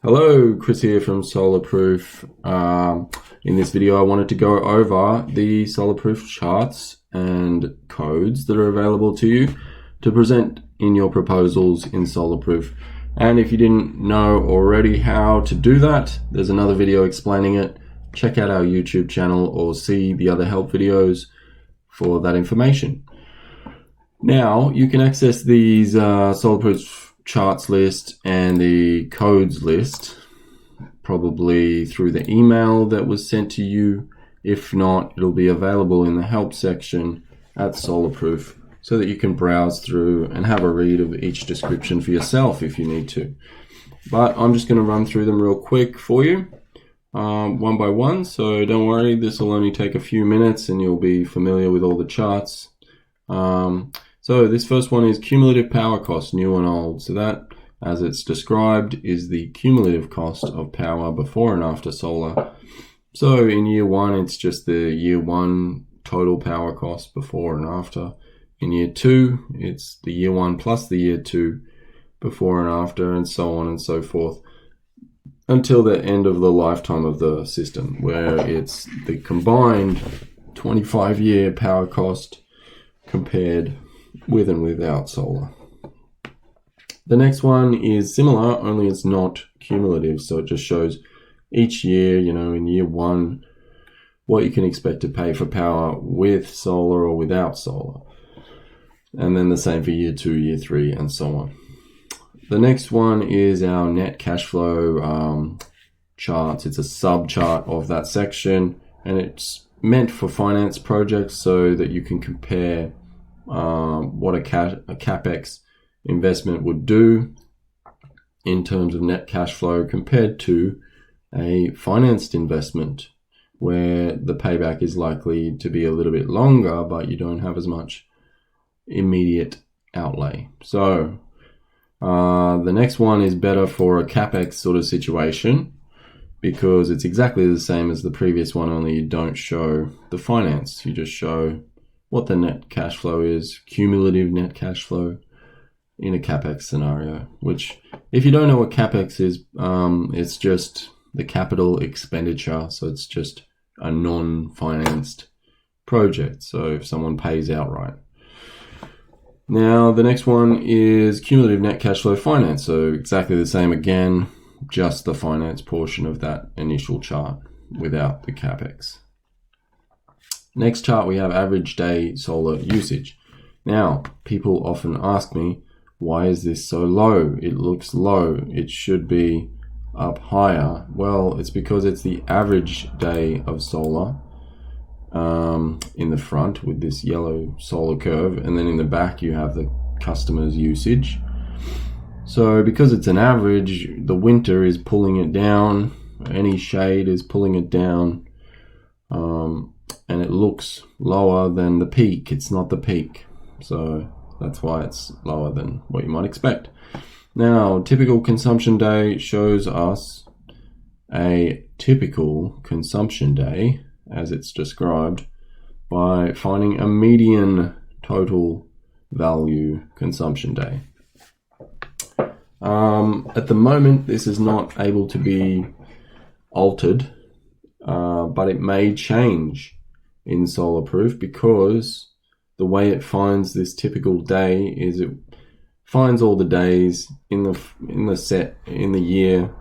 Hello, Chris here from Solarproof. In this video, I wanted to go over the Solarproof charts and codes that are available to you to present in your proposals in Solarproof. And if you didn't know already how to do that, there's another video explaining it. Check out our YouTube channel or see the other help videos for that information. Now, you can access these Solarproof charts list and the codes list probably through the email that was sent to you. If not, it'll be available in the help section at Solarproof so that you can browse through and have a read of each description for yourself if you need to. But I'm just going to run through them real quick for you, one by one, so don't worry, this will only take a few minutes and you'll be familiar with all the charts. So this first one is cumulative power cost, new and old. So that, as it's described, is the cumulative cost of power before and after solar. So in year one, it's just the year one total power cost before and after. In year two, it's the year one plus the year two before and after, and so on and so forth, until the end of the lifetime of the system, where it's the combined 25-year power cost compared with and without solar. The next one is similar, only it's not cumulative, so it just shows each year, in year one, what you can expect to pay for power with solar or without solar. And then the same for year two, year three, and so on. The next one is our net cash flow charts. It's a sub chart of that section, and it's meant for finance projects so that you can compare what a capex investment would do in terms of net cash flow compared to a financed investment, where the payback is likely to be a little bit longer, but you don't have as much immediate outlay. So the next one is better for a capex sort of situation because it's exactly the same as the previous one, only you don't show the finance, you just show what the net cash flow is, cumulative net cash flow in a capex scenario, which if you don't know what capex is, it's just the capital expenditure. So it's just a non-financed project. So if someone pays outright. Now, the next one is cumulative net cash flow finance. So exactly the same again, just the finance portion of that initial chart without the capex. Next chart, we have average day solar usage. Now, people often ask me, why is this so low? It looks low. It should be up higher. Well, it's because it's the average day of solar in the front with this yellow solar curve, and then in the back you have the customer's usage. So because it's an average, the winter is pulling it down, any shade is pulling it down, and it looks lower than the peak. It's not the peak, so that's why it's lower than what you might expect. Now, typical consumption day shows us a typical consumption day as it's described by finding a median total value consumption day. At the moment, this is not able to be altered, but it may change in Solarproof because the way it finds this typical day is it finds all the days in the year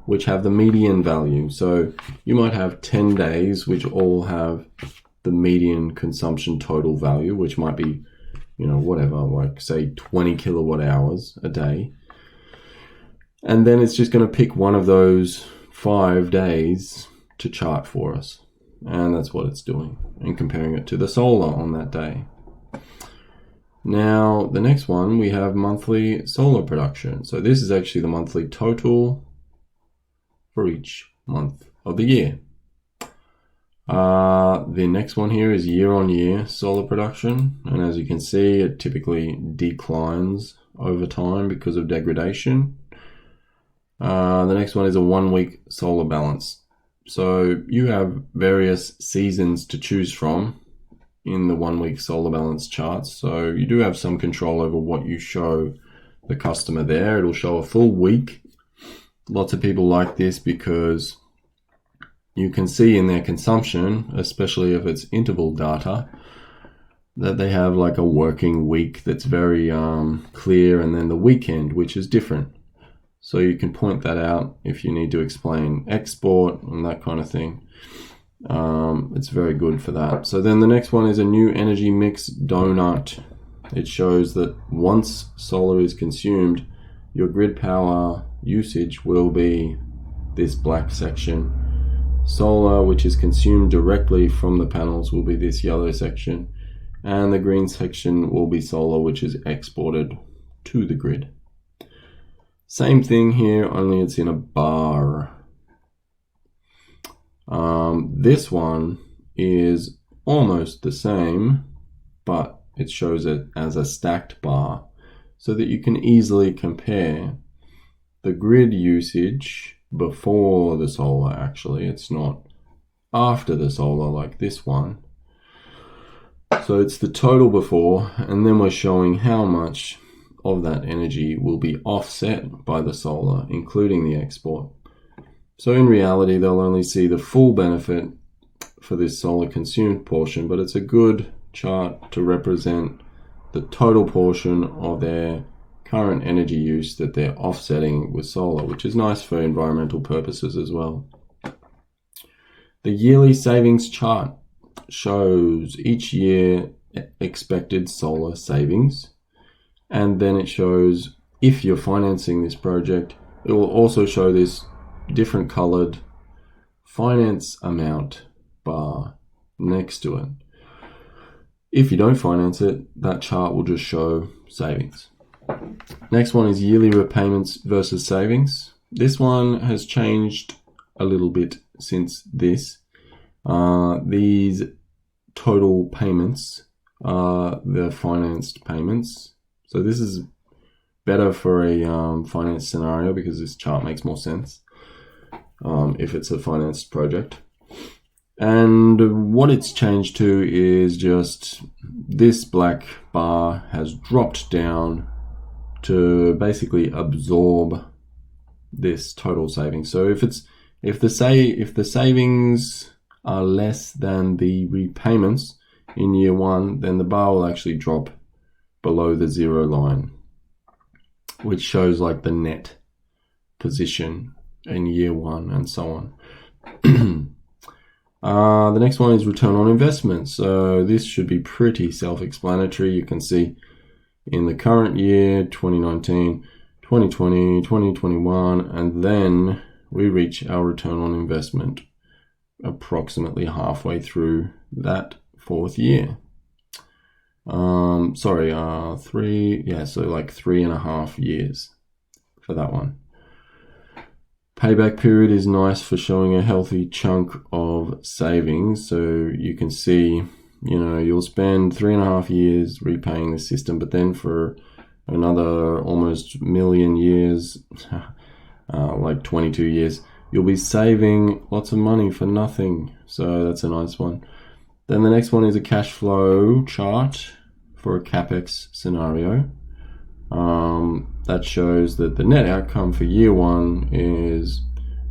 which have the median value. So you might have 10 days which all have the median consumption total value, which might be, whatever, like say 20 kilowatt hours a day. And then it's just going to pick one of those 5 days to chart for us. And that's what it's doing, and comparing it to the solar on that day. Now, the next one, we have monthly solar production. So this is actually the monthly total for each month of the year. The next one here is year-on-year solar production. And as you can see, it typically declines over time because of degradation. The next one is a 1-week solar balance. So you have various seasons to choose from in the 1-week solar balance charts. So you do have some control over what you show the customer there. It'll show a full week Lots of people like this because you can see in their consumption, especially if it's interval data, that they have like a working week that's very clear, and then the weekend, which is different. So you can point that out if you need to explain export and that kind of thing. It's very good for that. So then the next one is a new energy mix donut. It shows that once solar is consumed, your grid power usage will be this black section. Solar, which is consumed directly from the panels, will be this yellow section. And the green section will be solar, which is exported to the grid. Same thing here, only it's in a bar. This one is almost the same, but it shows it as a stacked bar so that you can easily compare the grid usage before the solar. Actually, it's not after the solar like this one. So it's the total before, and then we're showing how much of that energy will be offset by the solar, including the export. So in reality, they'll only see the full benefit for this solar consumed portion, but it's a good chart to represent the total portion of their current energy use that they're offsetting with solar, which is nice for environmental purposes as well. The yearly savings chart shows each year expected solar savings, and then it shows if you're financing this project, it will also show this different colored finance amount bar next to it. If you don't finance it, that chart will just show savings. Next one is yearly repayments versus savings. This one has changed a little bit since this. These total payments are the financed payments. So this is better for a finance scenario because this chart makes more sense if it's a financed project. And what it's changed to is just this black bar has dropped down to basically absorb this total savings. So if the savings are less than the repayments in year one, then the bar will actually drop below the zero line, which shows like the net position in year one and so on. The next one is return on investment. So this should be pretty self-explanatory. You can see in the current year, 2019, 2020, 2021, and then we reach our return on investment approximately halfway through that fourth year. So like 3.5 years for that one. Payback period is nice for showing a healthy chunk of savings. So you can see, you'll spend 3.5 years repaying the system, but then for another almost million years, like 22 years, you'll be saving lots of money for nothing. So that's a nice one. Then the next one is a cash flow chart for a CapEx scenario. That shows that the net outcome for year one is,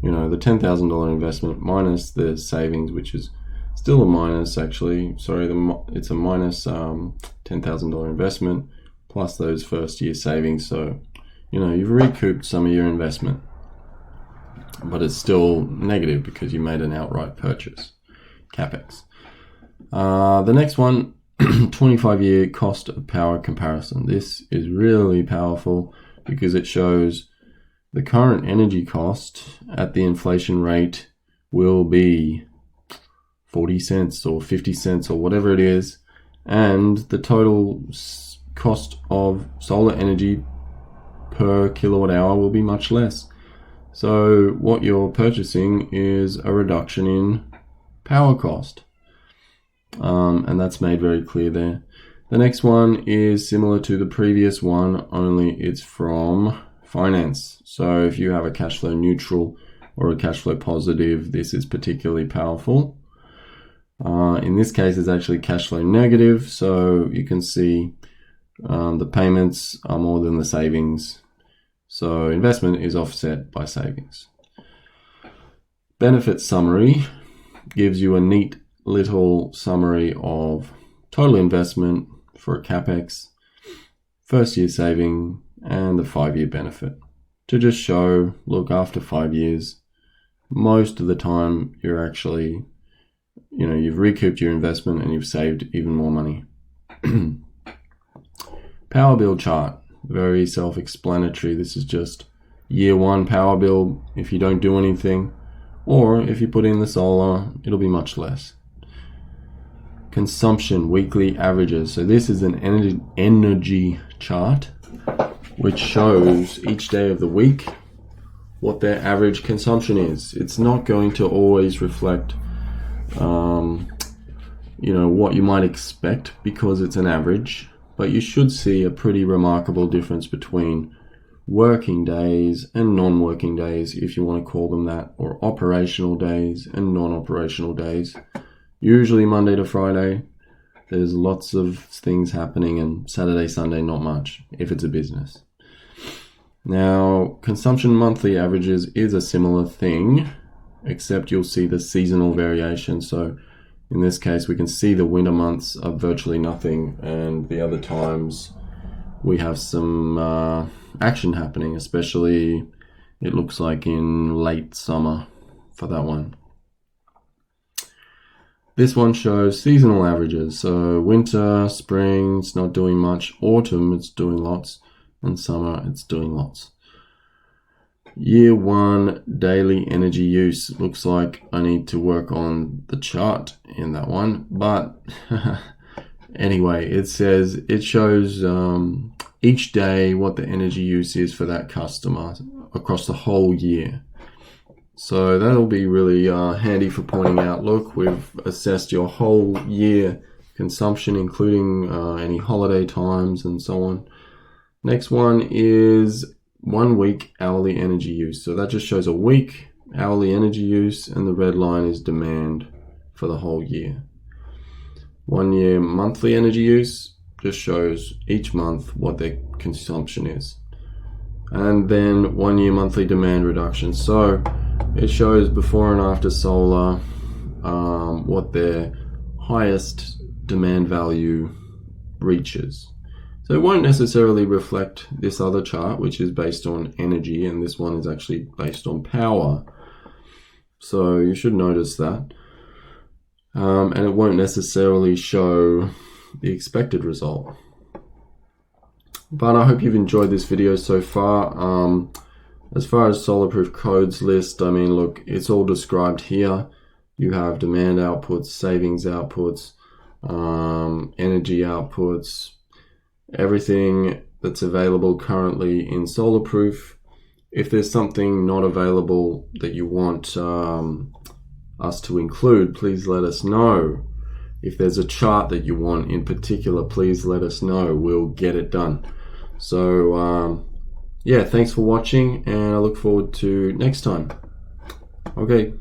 the $10,000 investment minus the savings, which is still a minus actually. Sorry, it's a minus $10,000 investment plus those first year savings. So, you've recouped some of your investment, but it's still negative because you made an outright purchase, CapEx. The next one, 25-year cost of power comparison. This is really powerful because it shows the current energy cost at the inflation rate will be 40 cents or 50 cents or whatever it is, and the total cost of solar energy per kilowatt hour will be much less. So what you're purchasing is a reduction in power cost. And that's made very clear there. The next one is similar to the previous one, only it's from finance. So if you have a cash flow neutral or a cash flow positive, this is particularly powerful. In this case, it's actually cash flow negative. So you can see the payments are more than the savings. So investment is offset by savings. Benefit summary gives you a neat little summary of total investment for a CapEx, first year saving, and the 5-year benefit, to just show, look, after 5 years, most of the time you're actually, you've recouped your investment and you've saved even more money. Power bill chart, very self-explanatory. This is just year 1 power bill if you don't do anything, or if you put in the solar, it'll be much less. Consumption weekly averages. So this is an energy chart which shows each day of the week what their average consumption is. It's not going to always reflect what you might expect because it's an average, but you should see a pretty remarkable difference between working days and non-working days, if you want to call them that, or operational days and non-operational days. Usually Monday to Friday, there's lots of things happening, and Saturday, Sunday, not much, if it's a business. Now, consumption monthly averages is a similar thing, except you'll see the seasonal variation. So in this case, we can see the winter months are virtually nothing, and the other times we have some action happening, especially it looks like in late summer for that one. This one shows seasonal averages. So winter, spring, it's not doing much. Autumn, it's doing lots. And summer, it's doing lots. Year 1 daily energy use. Looks like I need to work on the chart in that one. But anyway, it shows each day what the energy use is for that customer across the whole year. So that'll be really handy for pointing out, look, we've assessed your whole year consumption, including any holiday times and so on. Next one is 1 week hourly energy use. So that just shows a week hourly energy use, and the red line is demand for the whole year. 1 year monthly energy use just shows each month what their consumption is. And then 1 year monthly demand reduction. So it shows before and after solar what their highest demand value reaches. So it won't necessarily reflect this other chart, which is based on energy, and this one is actually based on power. So you should notice that. And it won't necessarily show the expected result. But I hope you've enjoyed this video so far. As far as solar-proof codes list, I mean, look, it's all described here. You have demand outputs, savings outputs, energy outputs, everything that's available currently in solar-proof. If there's something not available that you want us to include, please let us know. If there's a chart that you want in particular, please let us know. We'll get it done. So, yeah, thanks for watching, and I look forward to next time. Okay.